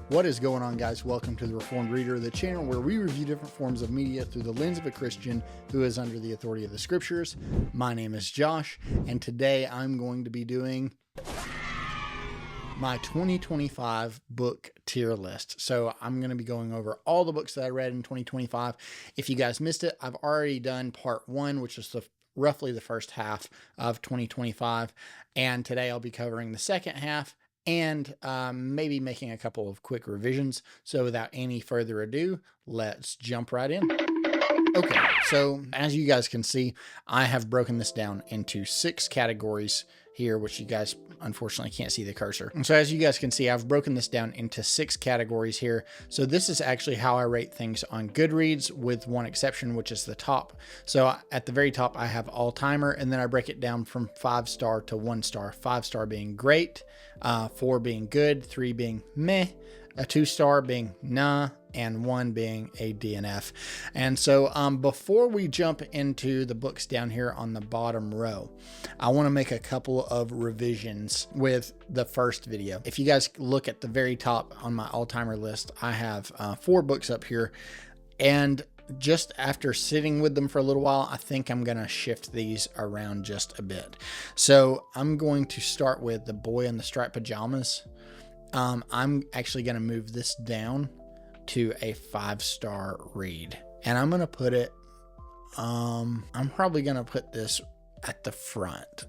What is going on, guys? Welcome to the Reformed Reader, the channel where we review different forms of media through the lens of a Christian who is under the authority of the scriptures. My name is Josh, and today I'm going to be doing my 2025 book tier list. So I'm going to be going over all the books that I read in 2025. If you guys missed it, I've already done part one, which is roughly the first half of 2025. And today I'll be covering the second half and maybe making a couple of quick revisions. So without any further ado, let's jump right in. Okay, so as you guys can see, I have broken this down into 6 categories here, which you guys unfortunately can't see the cursor. And so as you guys can see, I've broken this down into 6 categories here. So this is actually how I rate things on Goodreads, with one exception, which is the top. So at the very top, I have all timer, and then I break it down from 5-star to 1-star. 5-star being great, 4 being good, 3 being meh, a 2-star being nah, and 1 being a DNF. And so before we jump into the books down here on the bottom row, I want to make a couple of revisions with the first video. If you guys look at the very top on my all-timer list, I have 4 books up here, and just after sitting with them for a little while, I think I'm going to shift these around just a bit. So I'm going to start with The Boy in the Striped Pajamas. I'm actually going to move this down to a 5-star read, and I'm going to put it, I'm probably going to put this at the front,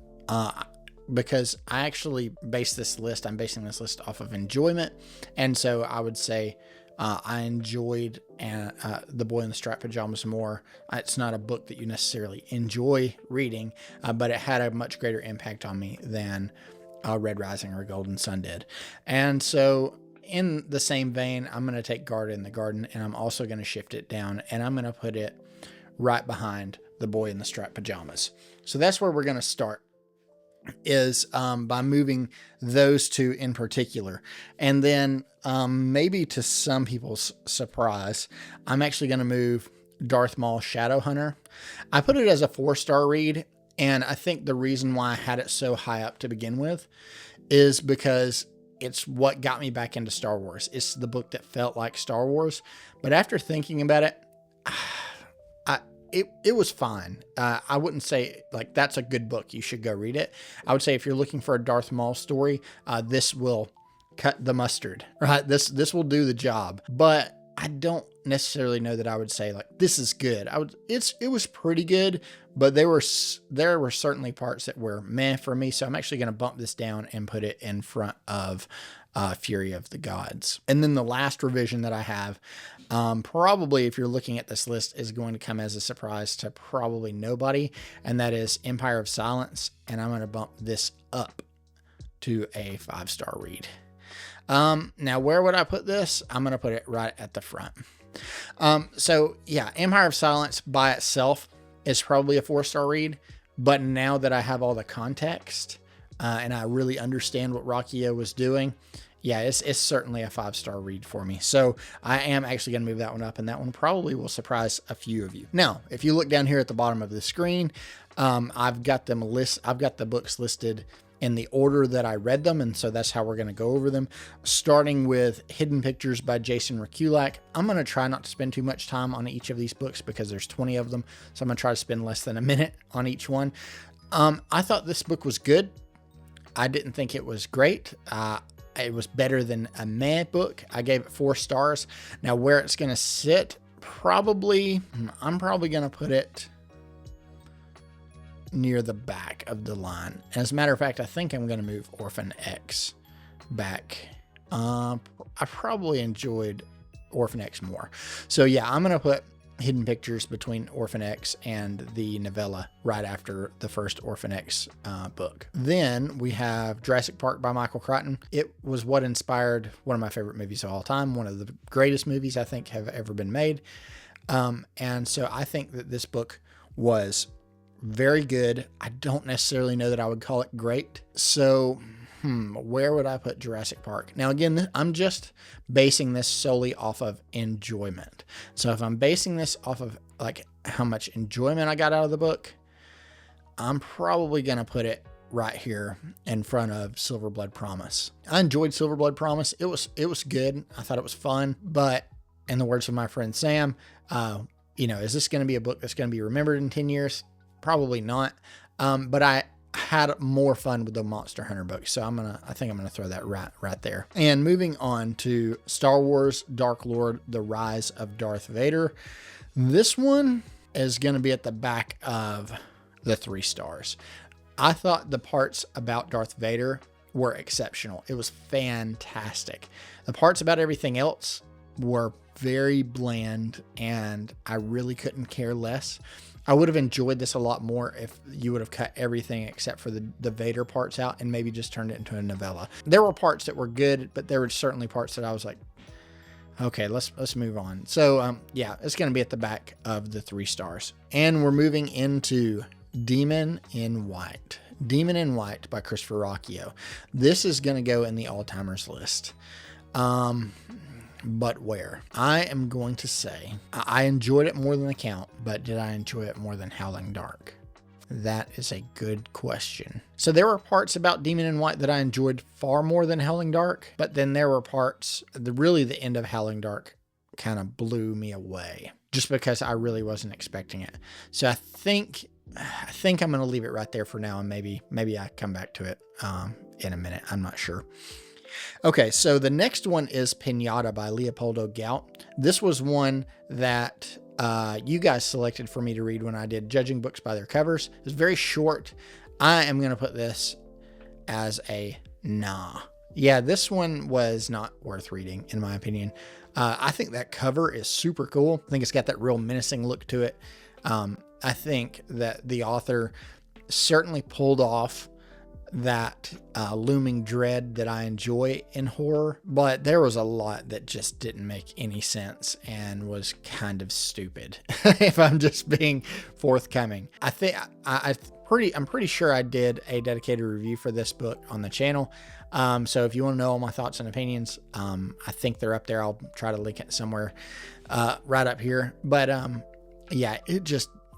because I actually I'm basing this list off of enjoyment. And so I would say, I enjoyed The Boy in the Striped Pajamas more. It's not a book that you necessarily enjoy reading, but it had a much greater impact on me than Red Rising or Golden Sun did. And so in the same vein, I'm going to take Garden in the Garden, and I'm also going to shift it down, and I'm going to put it right behind The Boy in the Striped Pajamas. So that's where we're going to start, is by moving those 2 in particular. And then maybe to some people's surprise, I'm actually going to move Darth Maul Shadowhunter. I put it as a 4-star read, and I think the reason why I had it so high up to begin with is because it's what got me back into Star Wars. It's the book that felt like Star Wars. But after thinking about it, it was fine. I wouldn't say like that's a good book, you should go read it. I would say if you're looking for a Darth Maul story, this will cut the mustard, right? This will do the job. But I don't necessarily know that I would say like this is good. It was pretty good, but there were certainly parts that were meh for me. So I'm actually going to bump this down and put it in front of Fury of the Gods. And then the last revision that I have, probably if you're looking at this list, is going to come as a surprise to probably nobody, and that is Empire of Silence. And I'm going to bump this up to a 5-star read. Now where would I put this? I'm going to put it right at the front. So yeah, Empire of Silence by itself is probably a 4-star read, but now that I have all the context, and I really understand what Rakia was doing, yeah, it's certainly a 5-star read for me. So I am actually going to move that one up, and that one probably will surprise a few of you. Now, if you look down here at the bottom of the screen, I've got the books listed in the order that I read them, and so that's how we're going to go over them, starting with Hidden Pictures by Jason Rekulak. I'm going to try not to spend too much time on each of these books because there's 20 of them, so I'm going to try to spend less than a minute on each one. I thought this book was good. I didn't think it was great. It was better than a meh book. I gave it 4 stars. Now where it's going to sit, I'm probably going to put it near the back of the line. As a matter of fact, I think I'm going to move Orphan X back. I probably enjoyed Orphan X more. So yeah, I'm going to put Hidden Pictures between Orphan X and the novella right after the first Orphan X book. Then we have Jurassic Park by Michael Crichton. It was what inspired one of my favorite movies of all time, one of the greatest movies I think have ever been made. And so I think that this book was very good. I don't necessarily know that I would call it great. So where would I put Jurassic Park? Now, again, I'm just basing this solely off of enjoyment. So if I'm basing this off of like how much enjoyment I got out of the book, I'm probably going to put it right here in front of Silver Blood Promise. I enjoyed Silver Blood Promise. It was good. I thought it was fun, but in the words of my friend Sam, is this going to be a book that's going to be remembered in 10 years? Probably not. But I had more fun with the Monster Hunter books. So I think I'm going to throw that right there. And moving on to Star Wars Dark Lord, The Rise of Darth Vader. This one is going to be at the back of the 3 stars. I thought the parts about Darth Vader were exceptional. It was fantastic. The parts about everything else were very bland, and I really couldn't care less. I would have enjoyed this a lot more if you would have cut everything except for the Vader parts out and maybe just turned it into a novella. There were parts that were good, but there were certainly parts that I was like, okay, let's move on. So yeah, it's going to be at the back of the 3 stars. And we're moving into Demon in White. Demon in White by Christopher Rocchio. This is going to go in the all-timers list. But where? I am going to say I enjoyed it more than The Count, but did I enjoy it more than Howling Dark? That is a good question. So there were parts about Demon in White that I enjoyed far more than Howling Dark, but then there were parts, the end of Howling Dark kind of blew me away just because I really wasn't expecting it. So I think I'm going to leave it right there for now, and maybe I come back to it in a minute. I'm not sure. Okay, so the next one is Pinata by Leopoldo Gout. This was one that you guys selected for me to read when I did judging books by their covers. It's very short. I am going to put this as a nah. Yeah, this one was not worth reading, in my opinion. I think that cover is super cool. I think it's got that real menacing look to it. I think that the author certainly pulled off that looming dread that I enjoy in horror, but there was a lot that just didn't make any sense and was kind of stupid, if I'm just being forthcoming. I think I'm pretty sure I did a dedicated review for this book on the channel. So if you want to know all my thoughts and opinions, I think they're up there. I'll try to link it somewhere right up here. But yeah,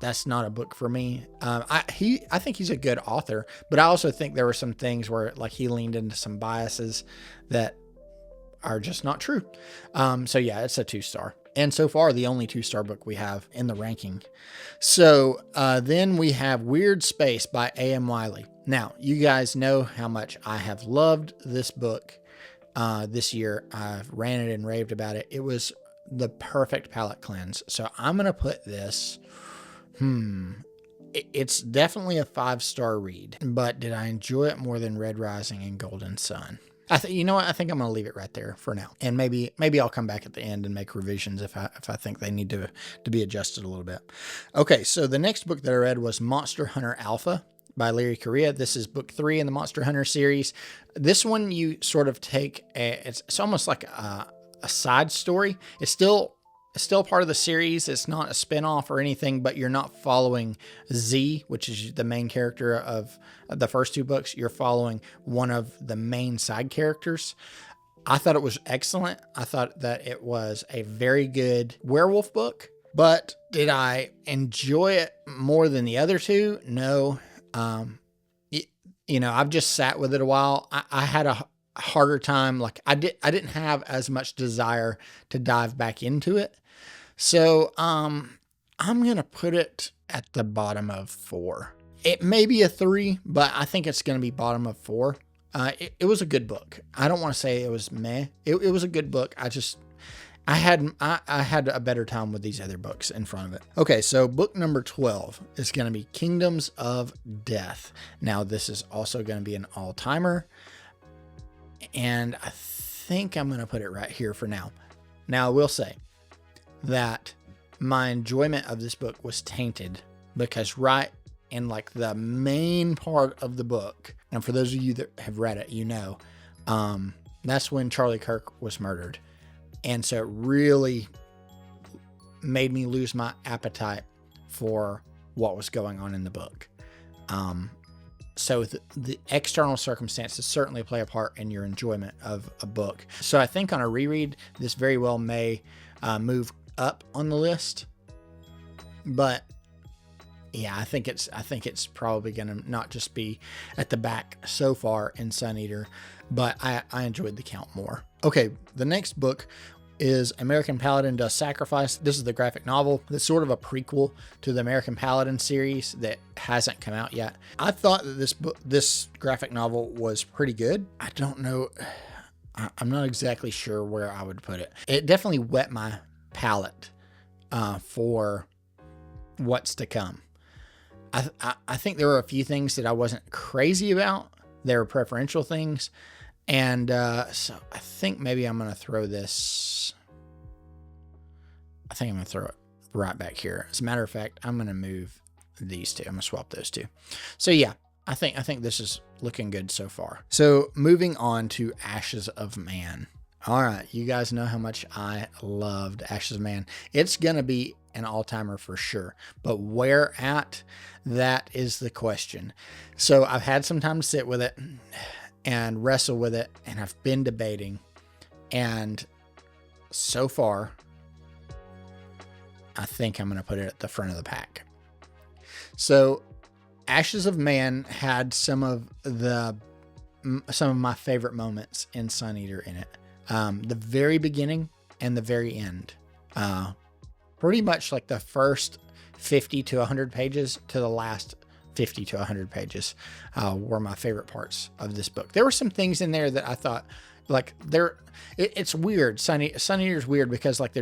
that's not a book for me. I think he's a good author, but I also think there were some things where like he leaned into some biases that are just not true. So yeah, it's a 2-star. And so far, the only 2-star book we have in the ranking. So then we have Weird Space by A.M. Wiley. Now, you guys know how much I have loved this book this year. I've ranted and raved about it. It was the perfect palate cleanse. So I'm going to put this... It's definitely a 5-star read, but did I enjoy it more than Red Rising and Golden Sun? You know what? I think I'm going to leave it right there for now. And maybe I'll come back at the end and make revisions if I think they need to be adjusted a little bit. Okay. So the next book that I read was Monster Hunter Alpha by Larry Correia. This is book 3 in the Monster Hunter series. This one, you sort of take it's almost like a side story. It's still part of the series. It's not a spinoff or anything, but you're not following Z, which is the main character of the first 2 books. You're following one of the main side characters. I thought it was excellent. I thought that it was a very good werewolf book, but did I enjoy it more than the other 2? No. I've just sat with it a while. I had a harder time. Like I didn't have as much desire to dive back into it. So, I'm going to put it at the bottom of 4. It may be a 3, but I think it's going to be bottom of 4. It was a good book. I don't want to say it was meh. It was a good book. I had a better time with these other books in front of it. Okay. So book number 12 is going to be Kingdoms of Death. Now this is also going to be an all-timer, and I think I'm going to put it right here for now. Now I will say that my enjoyment of this book was tainted because right in like the main part of the book, and for those of you that have read it, that's when Charlie Kirk was murdered. And so it really made me lose my appetite for what was going on in the book. So the external circumstances certainly play a part in your enjoyment of a book. So I think on a reread, this very well may move up on the list, but yeah, I think it's probably going to not just be at the back so far in Sun Eater, but I enjoyed the count more. Okay, the next book is American Paladin Does Sacrifice. This is the graphic novel that's sort of a prequel to the American Paladin series that hasn't come out yet. I thought that this graphic novel was pretty good. I don't know, I'm not exactly sure where I would put it. It definitely whet my palate for what's to come. I think there were a few things that I wasn't crazy about. There were preferential things. And so I think maybe I'm going to throw this. I think I'm going to throw it right back here. As a matter of fact, I'm going to move these two. I'm going to swap those two. So yeah, I think this is looking good so far. So moving on to Ashes of Man. All right, you guys know how much I loved Ashes of Man. It's going to be an all-timer for sure, but where at? That is the question. So I've had some time to sit with it and wrestle with it, and I've been debating, and so far I think I'm going to put it at the front of the pack. So Ashes of Man had some of my favorite moments in Sun Eater in it. The very beginning and the very end. Pretty much like the first 50 to 100 pages to the last 50 to 100 pages were my favorite parts of this book. There were some things in there that I thought, like, it's weird. Sun Eater's weird because, like,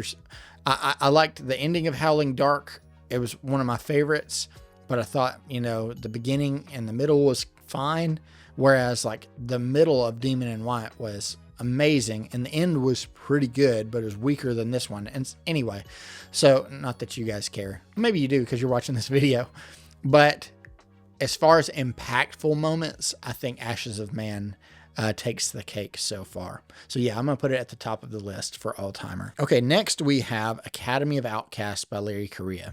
I liked the ending of Howling Dark. It was one of my favorites, but I thought, the beginning and the middle was fine, whereas, like, the middle of Demon in White was amazing, and the end was pretty good, but it was weaker than this one. And anyway, so not that you guys care. Maybe you do because you're watching this video, but as far as impactful moments, I think Ashes of Man takes the cake so far. So yeah, I'm going to put it at the top of the list for all-timer. Okay, next we have Academy of Outcasts by Larry Correia.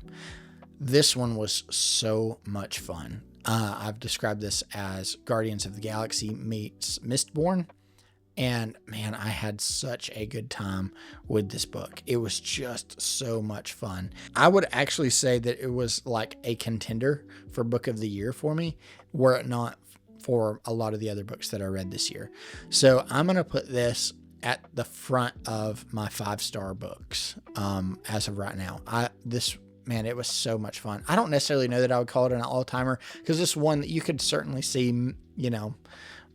This one was so much fun. I've described this as Guardians of the Galaxy meets Mistborn. And man, I had such a good time with this book. It was just so much fun. I would actually say that it was like a contender for Book of the Year for me, were it not for a lot of the other books that I read this year. So I'm going to put this at the front of my 5-star books as of right now. Man, it was so much fun. I don't necessarily know that I would call it an all-timer because this one that you could certainly see,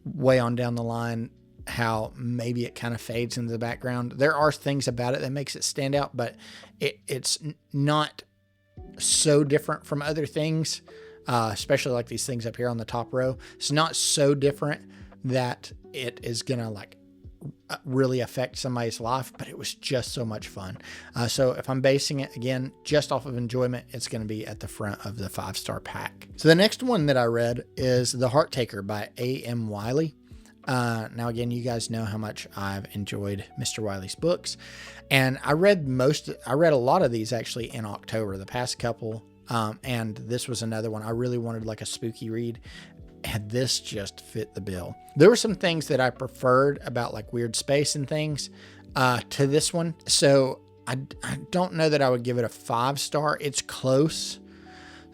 way on down the line, how maybe it kind of fades into the background. There are things about it that makes it stand out, but it's not so different from other things, especially like these things up here on the top row. It's not so different that it is going to like really affect somebody's life, but it was just so much fun. So if I'm basing it again, just off of enjoyment, it's going to be at the front of the 5-star pack. So the next one that I read is The Heart Taker by A.M. Wiley. Now again, you guys know how much I've enjoyed Mr. Wiley's books, and I read a lot of these actually in October, the past couple. And this was another one. I really wanted like a spooky read, and this just fit the bill. There were some things that I preferred about like weird space and things, to this one. So I don't know that I would give it a 5-star. It's close.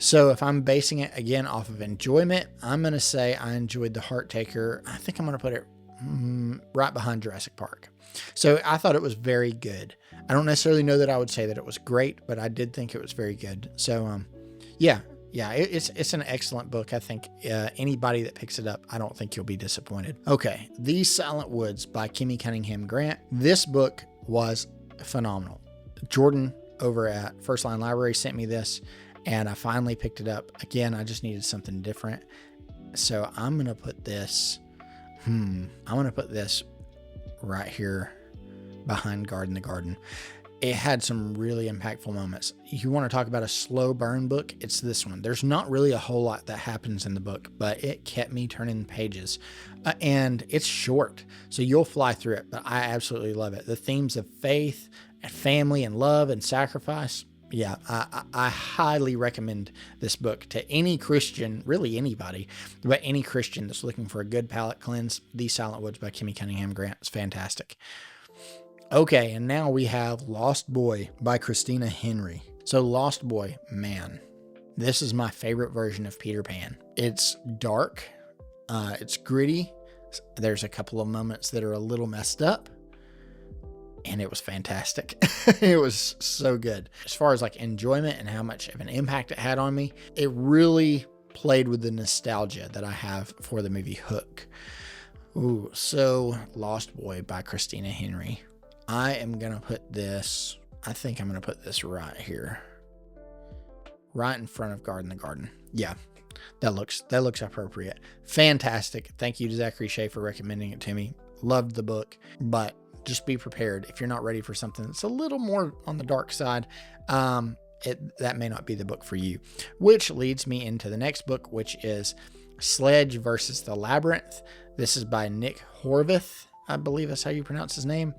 So if I'm basing it again off of enjoyment, I'm going to say I enjoyed The Heart Taker. I think I'm going to put it right behind Jurassic Park. So I thought it was very good. I don't necessarily know that I would say that it was great, but I did think it was very good. So yeah, it's an excellent book. I think anybody that picks it up, I don't think you'll be disappointed. Okay, These Silent Woods by Kimmy Cunningham Grant. This book was phenomenal. Jordan over at First Line Library sent me this, and I finally picked it up. Again, I just needed something different. So I'm going to put this, right here behind Guard in the Garden. It had some really impactful moments. You want to talk about a slow burn book? It's this one. There's not really a whole lot that happens in the book, but it kept me turning pages. And it's short, so you'll fly through it, but I absolutely love it. The themes of faith and family and love and sacrifice. Yeah, I highly recommend this book to any Christian, really anybody, but any Christian that's looking for a good palate cleanse. These Silent Woods by Kimmy Cunningham Grant is fantastic. Okay, and now we have Lost Boy by Christina Henry. So Lost Boy, man, This is my favorite version of Peter Pan. It's dark. It's gritty. There's a couple of moments that are a little messed up, and it was fantastic. It was so good. As far as like enjoyment and how much of an impact it had on me, it really played with the nostalgia that I have for the movie Hook. Ooh, so Lost Boy by Christina Henry. I am going to put this, I think I'm going to put this right here. Right in front of Guard in the Garden. Yeah, that looks appropriate. Fantastic. Thank you to Zachary Shea for recommending it to me. Loved the book, but just be prepared. If you're not ready for something that's a little more on the dark side, that may not be the book for you. Which leads me into the next book, which is Sledge versus the Labyrinth. This is by Nick Horvath, I believe that's how you pronounce his name.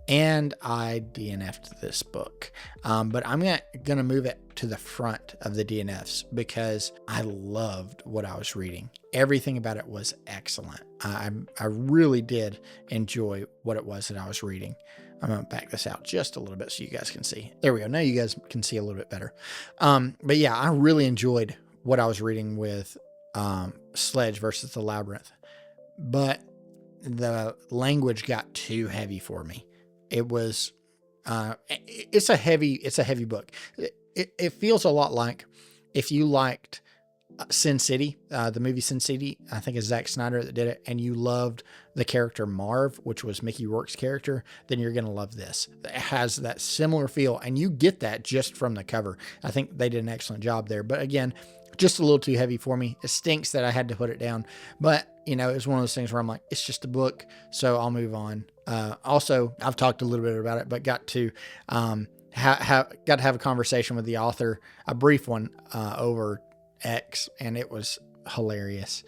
And I DNF'd this book. But I'm gonna move it to the front of the DNFs because I loved what I was reading. Everything about it was excellent. I really did enjoy what it was that I was reading. I'm gonna back this out just a little bit so you guys can see. There we go. Now you guys can see a little bit better. But yeah, I really enjoyed what I was reading with Sledge versus the Labyrinth. But the language got too heavy for me. It was, it's a heavy book. It feels a lot like if you liked Sin City, the movie Sin City, I think it's Zack Snyder that did it, and you loved the character Marv, which was Mickey Rourke's character, then you're going to love this. It has that similar feel, and you get that just from the cover. I think they did an excellent job there. But again, just a little too heavy for me. It stinks that I had to put it down. But, you know, it's one of those things where I'm like, it's just a book, so I'll move on. Also, I've talked a little bit about it, but got to have a conversation with the author, a brief one, over X, and it was hilarious.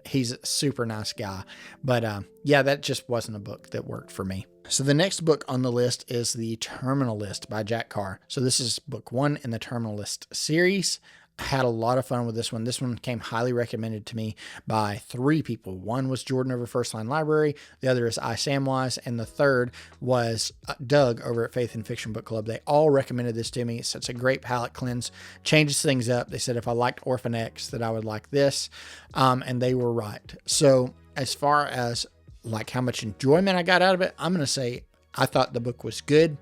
He's a super nice guy, but yeah, that just wasn't a book that worked for me. So the next book on the list is The Terminal List by Jack Carr. So this is book 1 in the Terminal List series. I had a lot of fun with this one. This one came highly recommended to me by 3 people. One was Jordan over First Line Library. The other is Samwise. And the third was Doug over at Faith and Fiction Book Club. They all recommended this to me. So it's a great palate cleanse. Changes things up. They said if I liked Orphan X that I would like this. And they were right. So as far as like how much enjoyment I got out of it, I'm going to say I thought the book was good.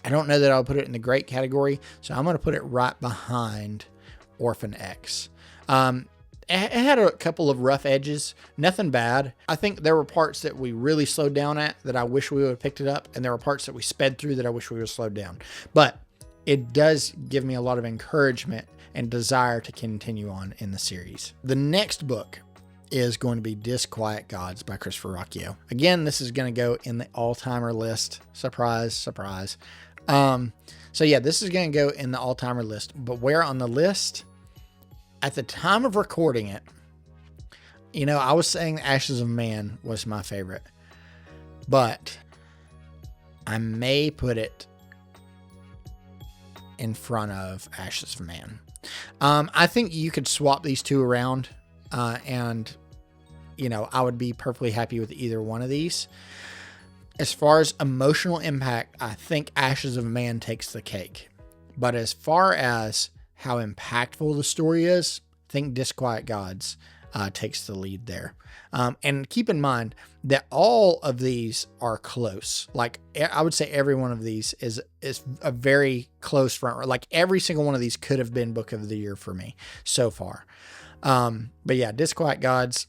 I don't know that I'll put it in the great category. So I'm going to put it right behind Orphan X. It had a couple of rough edges, nothing bad. I think there were parts that we really slowed down at that I wish we would have picked it up, and there were parts that we sped through that I wish we would have slowed down. But it does give me a lot of encouragement and desire to continue on in the series. The next book is going to be Disquiet Gods by Christopher Ruocchio. Again, this is going to go in the all-timer list. Surprise, surprise. So yeah, this is going to go in the all-timer list, but where on the list? At the time of recording it, you know, I was saying Ashes of Man was my favorite, but I may put it in front of Ashes of Man. I think you could swap these two around, and, you know, I would be perfectly happy with either one of these. As far as emotional impact, I think Ashes of Man takes the cake. But as far as how impactful the story is, I think Disquiet Gods takes the lead there. And keep in mind that all of these are close. Like, I would say every one of these is a very close front. Like, every single one of these could have been Book of the Year for me so far. But yeah, Disquiet Gods,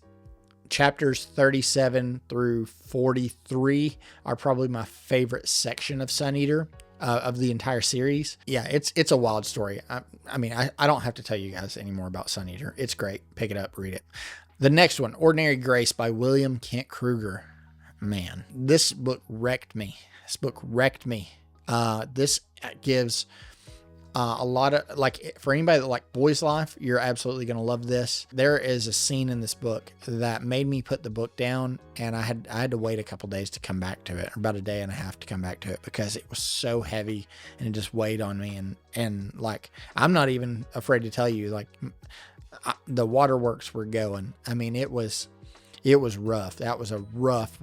chapters 37 through 43 are probably my favorite section of Sun Eater. Of the entire series. Yeah, it's a wild story. I mean, I don't have to tell you guys any more about Sun Eater. It's great. Pick it up, read it. The next one, Ordinary Grace by William Kent Kruger. Man, this book wrecked me. This gives a lot of, like, for anybody that like Boy's Life, you're absolutely going to love this. There is a scene in this book that made me put the book down, and I had to wait a couple days to come back to it, about a day and a half to come back to it, because it was so heavy and it just weighed on me. And like, I'm not even afraid to tell you, like, the waterworks were going. I mean, it was rough. That was a rough.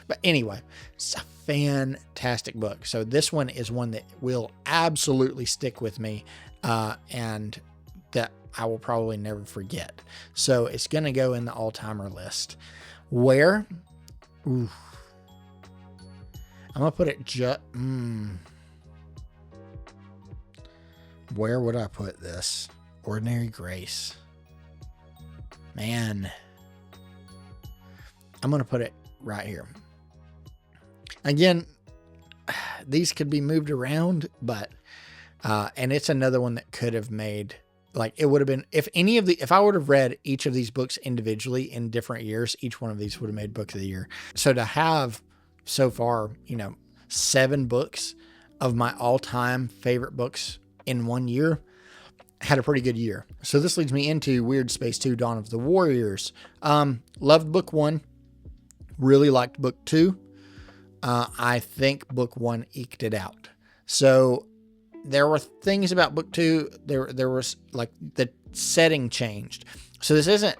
But anyway, it's a fantastic book. So this one is one that will absolutely stick with me, and that I will probably never forget. So it's going to go in the all-timer list. Where? Ooh. I'm going to put it Where would I put this? Ordinary Grace. Man. I'm going to put it right here. Again, these could be moved around, but, and it's another one that could have made, like, it would have been, if I would have read each of these books individually in different years, each one of these would have made Book of the Year. So to have so far, 7 books of my all-time favorite books in 1 year, had a pretty good year. So this leads me into Weird Space 2, Dawn of the Warriors. Loved book 1. Really liked book 2. I think book 1 eked it out. So there were things about book 2. There was like the setting changed. So this isn't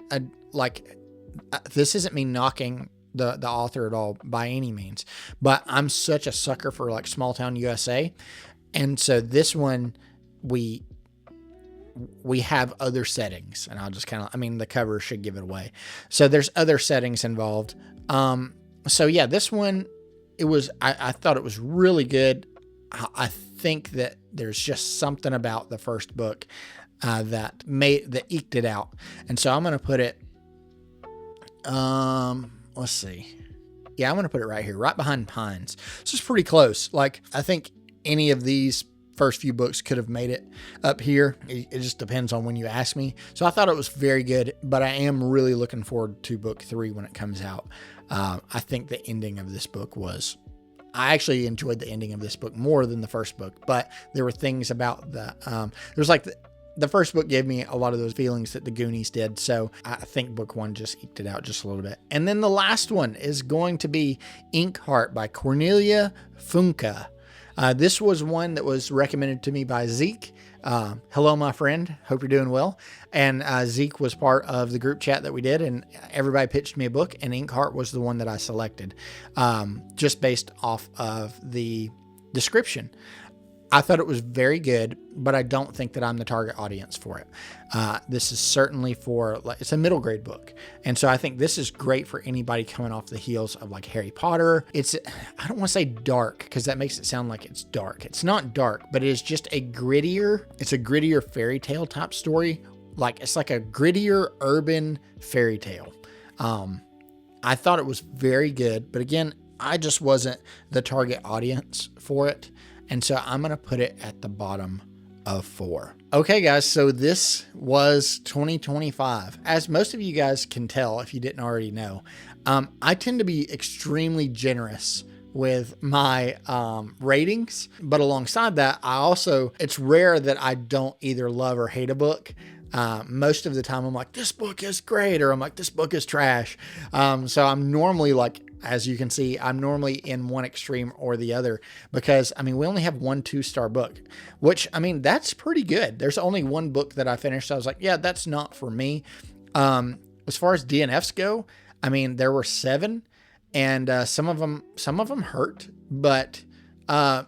this isn't me knocking the author at all by any means, but I'm such a sucker for like small town USA. And so this one, we have other settings, and I'll just the cover should give it away. So there's other settings involved. So yeah, this one, I thought it was really good. I think that there's just something about the first book, that eked it out. And so I'm going to put it, let's see. Yeah, I'm going to put it right here, right behind Pines. So it's pretty close. Like, I think any of these first few books could have made it up here. It just depends on when you ask me. So I thought it was very good, but I am really looking forward to book 3 when it comes out. I think the ending of this book I actually enjoyed the ending of this book more than the first book, but there were things about there's like the first book gave me a lot of those feelings that the Goonies did. So I think book 1 just eked it out just a little bit. And then the last one is going to be Inkheart by Cornelia Funke. This was one that was recommended to me by Zeke. Hello, my friend. Hope you're doing well. And Zeke was part of the group chat that we did, and everybody pitched me a book, and Inkheart was the one that I selected, just based off of the description. I thought it was very good, but I don't think that I'm the target audience for it. This is certainly it's a middle grade book. And so I think this is great for anybody coming off the heels of like Harry Potter. I don't want to say dark because that makes it sound like it's dark. It's not dark, but it is just it's a grittier fairy tale type story. Like, it's like a grittier urban fairy tale. I thought it was very good, but again, I just wasn't the target audience for it. And so I'm going to put it at the bottom of 4. Okay, guys, so this was 2025. As most of you guys can tell, if you didn't already know, I tend to be extremely generous with my ratings. But alongside that, it's rare that I don't either love or hate a book. Most of the time I'm like, this book is great, or I'm like, this book is trash. So I'm normally like, as you can see, I'm normally in one extreme or the other because, we only have 1 2-star book, which, that's pretty good. There's only one book that I finished. So I was like, yeah, that's not for me. As far as DNFs go, there were 7 and, some of them hurt, but, and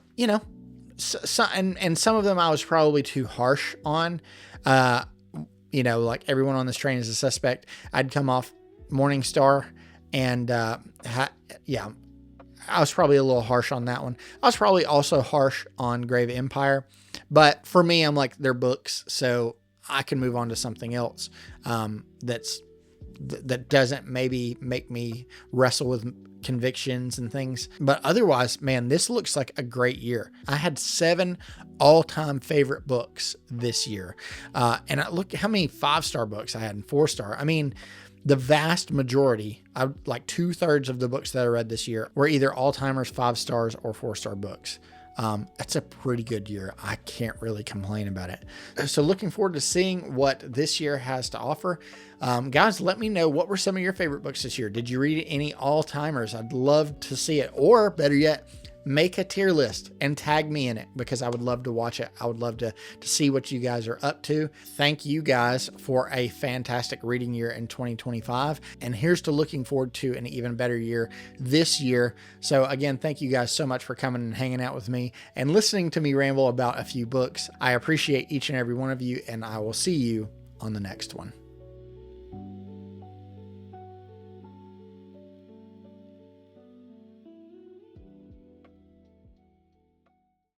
some of them I was probably too harsh on, like Everyone on This Train is a Suspect. I'd come off Morningstar. And, I was probably a little harsh on that one. I was probably also harsh on Grave Empire, but for me, I'm like, they're books, so I can move on to something else, that doesn't maybe make me wrestle with convictions and things. But otherwise, man, this looks like a great year. I had 7 all-time favorite books this year. And I look at how many 5-star books I had and 4-star. The vast majority, like 2/3 of the books that I read this year were either all-timers, 5 stars, or 4-star books. That's a pretty good year. I can't really complain about it. So looking forward to seeing what this year has to offer. Guys, let me know, what were some of your favorite books this year? Did you read any all-timers? I'd love to see it. Or better yet, make a tier list and tag me in it, because I would love to watch it. I would love to see what you guys are up to. Thank you guys for a fantastic reading year in 2025. And here's to looking forward to an even better year this year. So again, thank you guys so much for coming and hanging out with me and listening to me ramble about a few books. I appreciate each and every one of you, and I will see you on the next one.